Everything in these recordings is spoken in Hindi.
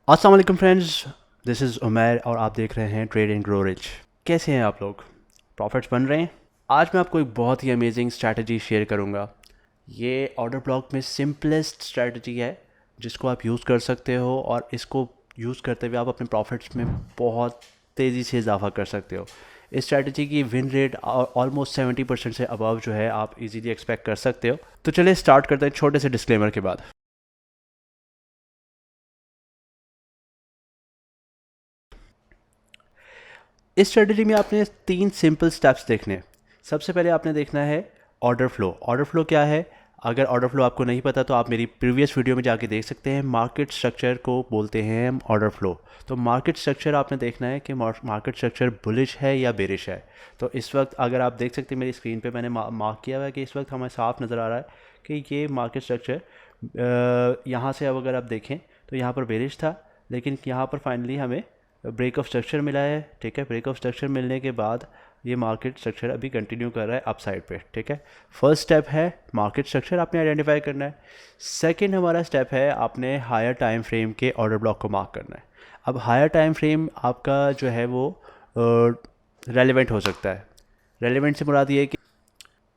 अस्सलाम वालेकुम फ्रेंड्स, दिस इज़ उमैर और आप देख रहे हैं ट्रेड एंड ग्रो रिच। कैसे हैं आप लोग? प्रॉफिट्स बन रहे हैं? आज मैं आपको एक बहुत ही अमेजिंग स्ट्रैटेजी शेयर करूंगा। ये ऑर्डर ब्लॉक में सिंपलेस्ट स्ट्रैटेजी है जिसको आप यूज़ कर सकते हो और इसको यूज़ करते हुए आप अपने प्रॉफिट्स में बहुत तेज़ी से इजाफा कर सकते हो। इस स्ट्रैटेजी की विन रेट ऑलमोस्ट 70% से अबव जो है आप इजीली एक्सपेक्ट कर सकते हो। तो चलिए स्टार्ट करते हैं छोटे से डिस्क्लेमर के बाद। इस स्ट्रेटजी में आपने 3 सिंपल स्टेप्स देखने हैं। सबसे पहले आपने देखना है ऑर्डर फ्लो। ऑर्डर फ्लो क्या है? अगर ऑर्डर फ्लो आपको नहीं पता तो आप मेरी प्रीवियस वीडियो में जाके देख सकते हैं। मार्केट स्ट्रक्चर को बोलते हैं हम ऑर्डर फ्लो। तो मार्केट स्ट्रक्चर आपने देखना है कि मार्केट स्ट्रक्चर बुलिश है या बेरिश है। तो इस वक्त अगर आप देख सकते हैं मेरी स्क्रीन पे मैंने मार्क किया हुआ है कि इस वक्त हमें साफ नज़र आ रहा है कि ये मार्केट स्ट्रक्चर यहाँ से अब अगर आप देखें तो यहाँ पर बेरिश था, लेकिन यहाँ पर फाइनली हमें ब्रेक ऑफ स्ट्रक्चर मिला है। ठीक है, ब्रेक ऑफ स्ट्रक्चर मिलने के बाद ये मार्केट स्ट्रक्चर अभी कंटिन्यू कर रहा है अप साइड पे। ठीक है, फर्स्ट स्टेप है मार्केट स्ट्रक्चर आपने आइडेंटिफाई करना है। सेकंड हमारा स्टेप है आपने हायर टाइम फ्रेम के ऑर्डर ब्लॉक को मार्क करना है। अब हायर टाइम फ्रेम आपका जो है वो रेलिवेंट हो सकता है। रेलिवेंट से मुराद ये है कि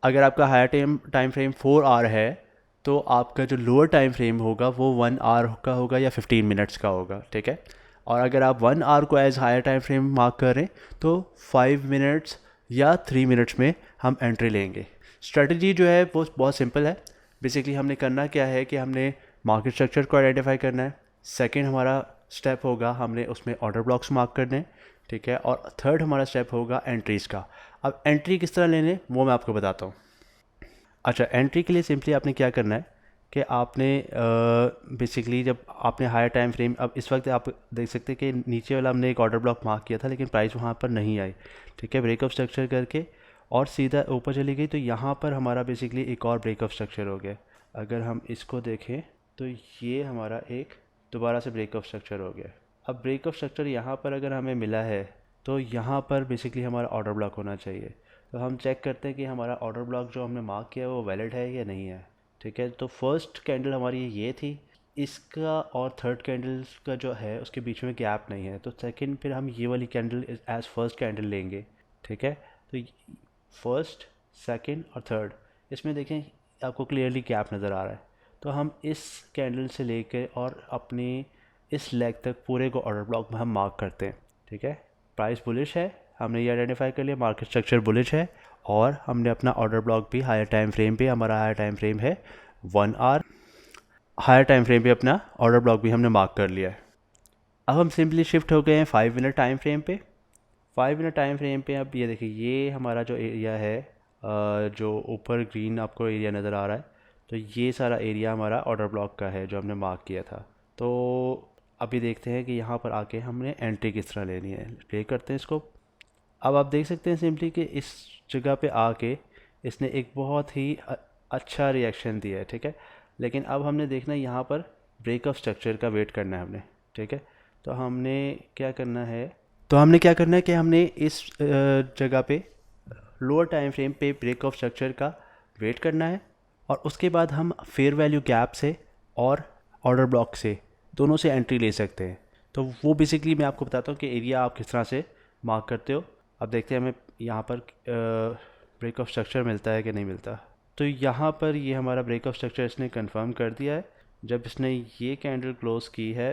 अगर आपका हायर टाइम फ्रेम 4 आवर है तो आपका जो लोअर टाइम फ्रेम होगा वो 1 आवर का होगा या 15 मिनट्स का होगा। ठीक है, और अगर आप 1 आवर को as higher time frame mark करें तो 5 मिनट्स या 3 मिनट्स में हम एंट्री लेंगे। स्ट्रेटजी जो है वो बहुत सिंपल है। बेसिकली हमने करना क्या है कि हमने मार्केट स्ट्रक्चर को आइडेंटिफाई करना है। सेकंड हमारा स्टेप होगा हमने उसमें ऑर्डर ब्लॉक्स मार्क करने हैं। ठीक है, और थर्ड हमारा स्टेप होगा एंट्रीज़ का। अब एंट्री किस तरह लेने वो मैं आपको बताता हूँ। अच्छा, एंट्री के लिए सिंपली आपने क्या करना है कि आपने बेसिकली जब आपने हायर टाइम फ्रेम, अब इस वक्त आप देख सकते हैं कि नीचे वाला हमने एक ऑर्डर ब्लॉक मार्क किया था लेकिन प्राइस वहाँ पर नहीं आई। ठीक है, ब्रेक ऑफ स्ट्रक्चर करके और सीधा ऊपर चली गई तो यहाँ पर हमारा बेसिकली एक और ब्रेक ऑफ स्ट्रक्चर हो गया। अगर हम इसको देखें तो ये हमारा एक दोबारा से ब्रेक ऑफ स्ट्रक्चर हो गया। अब ब्रेक ऑफ स्ट्रक्चर यहाँ पर अगर हमें मिला है तो यहाँ पर बेसिकली हमारा ऑर्डर ब्लॉक होना चाहिए। तो हम चेक करते हैं कि हमारा ऑर्डर ब्लॉक जो हमने मार्क किया है वो वैलिड है या नहीं है। ठीक है, तो फर्स्ट कैंडल हमारी ये थी, इसका और थर्ड कैंडल का जो है उसके बीच में गैप नहीं है, तो सेकंड फिर हम ये वाली कैंडल एज फर्स्ट कैंडल लेंगे। ठीक है, तो फर्स्ट, सेकंड और थर्ड, इसमें देखें आपको क्लियरली गैप नज़र आ रहा है। तो हम इस कैंडल से लेकर और अपने इस लेग तक पूरे को ऑर्डर ब्लॉक में हम मार्क करते हैं। ठीक है, प्राइस बुलिश है, हमने ये आइडेंटिफाई कर लिया, मार्केट स्ट्रक्चर बुलिश है, और हमने अपना ऑर्डर ब्लॉक भी हायर टाइम फ्रेम पे, हमारा हायर टाइम फ्रेम है 1 आवर, हायर टाइम फ्रेम पे अपना ऑर्डर ब्लॉक भी हमने मार्क कर लिया है। अब हम सिंपली शिफ्ट हो गए हैं 5 मिनट टाइम फ्रेम पे। 5 मिनट टाइम फ्रेम पे अब ये देखिए ये हमारा जो एरिया है, जो ऊपर ग्रीन आपको एरिया नज़र आ रहा है, तो ये सारा एरिया हमारा ऑर्डर ब्लॉक का है जो हमने मार्क किया था। तो अभी देखते हैं कि यहाँ पर आके हमने एंट्री किस तरह लेनी है। प्ले करते हैं इसको। अब आप देख सकते हैं सिंपली कि इस जगह पे आके इसने एक बहुत ही अच्छा रिएक्शन दिया है। ठीक है, लेकिन अब हमने देखना है यहाँ पर ब्रेक ऑफ स्ट्रक्चर का वेट करना है हमने। ठीक है, तो हमने क्या करना है, कि हमने इस जगह पे लोअर टाइम फ्रेम पे ब्रेक ऑफ स्ट्रक्चर का वेट करना है, और उसके बाद हम फेयर वैल्यू गैप से और ऑर्डर ब्लॉक से दोनों से एंट्री ले सकते हैं। तो वो बेसिकली मैं आपको बताता हूँ कि एरिया आप किस तरह से मार्क करते हो। अब देखते हैं हमें यहाँ पर ब्रेक ऑफ स्ट्रक्चर मिलता है कि नहीं मिलता। तो यहाँ पर ये हमारा ब्रेक ऑफ स्ट्रक्चर इसने कंफर्म कर दिया है। जब इसने ये कैंडल क्लोज की है,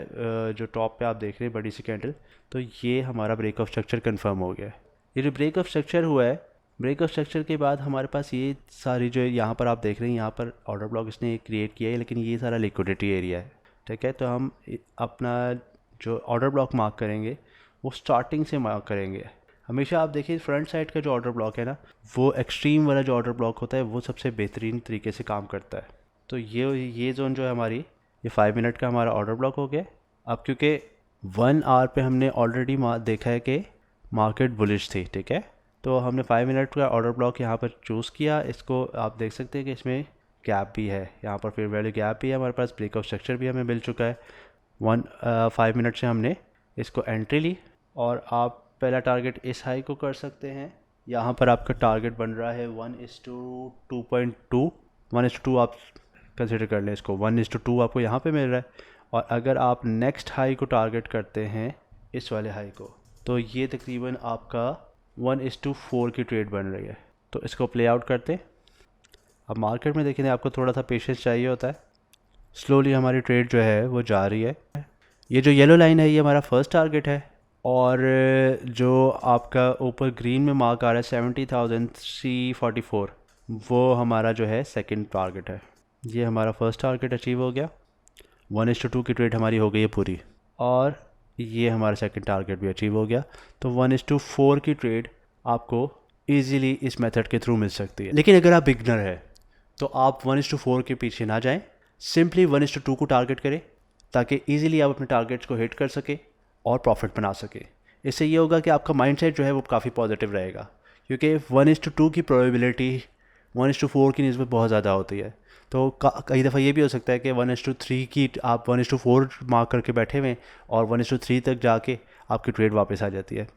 जो टॉप पे आप देख रहे हैं बड़ी सी कैंडल, तो ये हमारा ब्रेक ऑफ स्ट्रक्चर कंफर्म हो गया है। ये जो ब्रेक ऑफ स्ट्रक्चर हुआ है, ब्रेक ऑफ स्ट्रक्चर के बाद हमारे पास ये सारी जो यहाँ पर आप देख रहे हैं, यहाँ पर ऑर्डर ब्लॉक इसने क्रिएट किया है, लेकिन ये सारा लिक्विडिटी एरिया है। ठीक है, तो हम अपना जो ऑर्डर ब्लॉक मार्क करेंगे वो स्टार्टिंग से मार्क करेंगे। हमेशा आप देखिए फ्रंट साइड का जो ऑर्डर ब्लॉक है ना, वो एक्सट्रीम वाला जो ऑर्डर ब्लॉक होता है वो सबसे बेहतरीन तरीके से काम करता है। तो ये जोन जो है हमारी, ये 5 मिनट का हमारा ऑर्डर ब्लॉक हो गया। अब क्योंकि 1 आवर पे हमने ऑलरेडी देखा है कि मार्केट बुलिश थी। ठीक है, तो हमने 5 मिनट का ऑर्डर ब्लॉक यहाँ पर चूज़ किया। इसको आप देख सकते हैं कि इसमें गैप भी है, यहाँ पर फेयर वैल्यू गैप भी है, हमारे पास ब्रेक ऑफ स्ट्रक्चर भी हमें मिल चुका है। 5 मिनट से हमने इसको एंट्री ली, और आप पहला टारगेट इस हाई को कर सकते हैं यहाँ पर आपका टारगेट बन रहा है 1:2.2, 1:2 आप कंसिडर कर लें इसको, 1:2 आपको यहाँ पे मिल रहा है। और अगर आप नेक्स्ट हाई को टारगेट करते हैं, इस वाले हाई को, तो ये तकरीबन आपका 1:4 की ट्रेड बन रही है। तो इसको प्ले आउट करते हैं। अब मार्केट में देखें, आपको थोड़ा सा पेशेंस चाहिए होता है। स्लोली हमारी ट्रेड जो है वो जा रही है। ये जो येलो लाइन है ये हमारा फर्स्ट टारगेट है, और जो आपका ऊपर ग्रीन में मार्क आ रहा है 70,344, वो हमारा जो है सेकंड टारगेट है। ये हमारा फर्स्ट टारगेट अचीव हो गया, 1:2 की ट्रेड हमारी हो गई है पूरी, और ये हमारा सेकंड टारगेट भी अचीव हो गया। तो 1:4 की ट्रेड आपको ईज़िली इस मेथड के थ्रू मिल सकती है। लेकिन अगर आप बिगनर है तो आप 1:4 के पीछे ना जाएं, सिंपली 1:2 को टारगेट करें, ताकि ईज़िली आप अपने टारगेट्स को हिट कर सके और प्रॉफिट बना सके। इससे ये होगा कि आपका माइंडसेट जो है वो काफ़ी पॉजिटिव रहेगा, क्योंकि 1:2 की प्रोबेबिलिटी 1:4 की निस्बत बहुत ज़्यादा होती है। तो कई दफ़ा ये भी हो सकता है कि 1:3 की आप 1:4 मार्क करके बैठे हुए और 1:3 तक जाके आपकी ट्रेड वापस आ जाती है।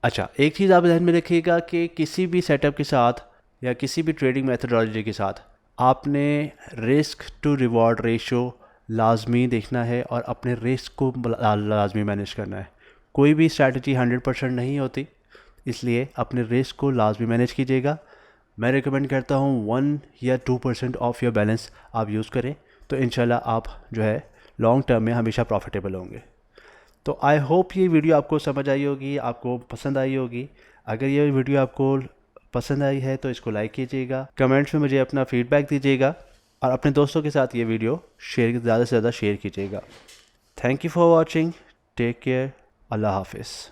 अच्छा, एक चीज़ आप ध्यान में रखिएगा कि किसी भी सेटअप के साथ या किसी भी ट्रेडिंग मेथडोलॉजी के साथ आपने रिस्क टू रिवॉर्ड रेशो लाजमी देखना है और अपने रिस्क को लाजमी मैनेज करना है। कोई भी स्ट्रैटेजी 100% नहीं होती, इसलिए अपने रिस्क को लाजमी मैनेज कीजिएगा। मैं रिकमेंड करता हूँ 1 या 2% ऑफ योर बैलेंस आप यूज़ करें, तो इंशाल्लाह आप जो है लॉन्ग टर्म में हमेशा प्रॉफिटेबल होंगे। तो आई होप ये वीडियो आपको समझ आई होगी, आपको पसंद आई होगी। अगर ये वीडियो आपको पसंद आई है तो इसको लाइक कीजिएगा, कमेंट्स में मुझे अपना फीडबैक दीजिएगा, और अपने दोस्तों के साथ ये वीडियो ज़्यादा से ज़्यादा शेयर कीजिएगा। Thank you for watching, take care, अल्लाह हाफिज़।